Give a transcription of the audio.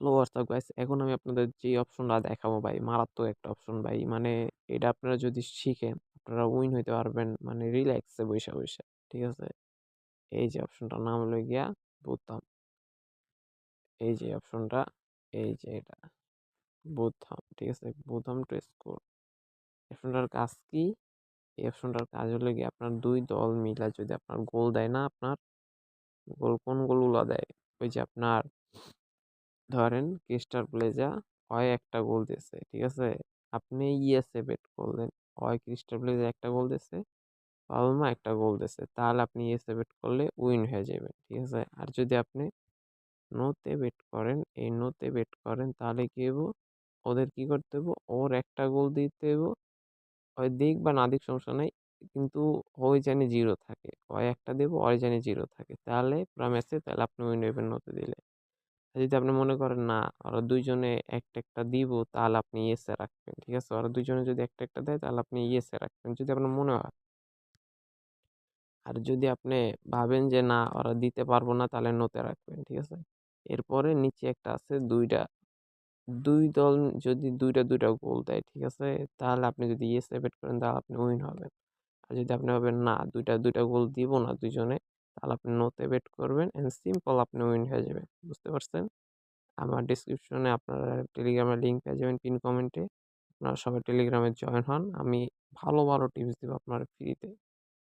Hello WhatsApp guys, এখন আমি আপনাদের যে অপশনটা দেখাবো ভাই, মারাত্মক একটা অপশন ভাই। মানে এটা আপনারা যদি শিখেন আপনারা উইন হইতে পারবেন, মানে রিল্যাক্সে বইসা বইসা। ঠিক আছে, এই যে অপশনটার নাম হলো গিয়া বুথ। এই যে অপশনটা, এই যে এটা বুথ। ঠিক আছে, বুথ টু স্কোর। অপশনটার কাজ কি? এই অপশনটার কাজ হলো গিয়ে আপনার দুই দল মিলা যদি আপনার গোল দেয় না, আপনার কোন গোলগুলো দেয়? ওই যে আপনার ধরেন ক্রিস্টাল প্লেজা হয় একটা গোল দিয়েছে, ঠিক আছে, আপনি ইএসএ বেট করলেন, হয় ক্রিস্টাল প্লেজা একটা গোল দিয়েছে, পালমা একটা গোল দিয়েছে, তাহলে আপনি ইএসএ বেট করলে উইন হয়ে যাবেন। ঠিক আছে, আর যদি আপনি নোতে বেট করেন, এই নোতে বেট করেন, তাহলে কি হবো? ওদের কি করতে হবো? ওর একটা গোল দিতে হবো, হয় দিক বা না দিক সমস্যা নাই, কিন্তু ওই জানি জিরো থাকে, হয় একটা দেবো ওই জানি জিরো থাকে, তাহলে পুরা ম্যাচে তাহলে আপনি উইন হইবেন নোতে দিলে। আর যদি আপনি মনে করেন না ওরা দুইজনে একটা একটা দিব, তাহলে আপনি ইয়েসে রাখবেন। ঠিক আছে, ওরা দুইজনে যদি একটা একটা দেয় তাহলে আপনি ইয়েসে রাখবেন যদি আপনার মনে হয়। আর যদি আপনি ভাবেন যে না ওরা দিতে পারবো না, তাহলে নোতে রাখবেন। ঠিক আছে, এরপরে নিচে একটা আছে দুইটা, দুই দল যদি দুইটা দুইটা গোল দেয়, ঠিক আছে, তাহলে আপনি যদি ইয়েসে বেট করেন তাহলে আপনি উইন হবেন। আর যদি আপনি ভাবেন না দুইটা দুইটা গোল দিব না দুইজনে, তাহলে আপনি নোতে বেট করবেন, এন্ড সিম্পল আপনি উইন হয়ে যাবেন। বুঝতে পারছেন? আমার ডিসক্রিপশনে আপনারা টেলিগ্রামের লিঙ্ক পেয়ে যাবেন, পিন কমেন্টে। আপনারা সবাই টেলিগ্রামে জয়েন হন, আমি ভালো ভালো টিপস দিব আপনার ফ্রিতে।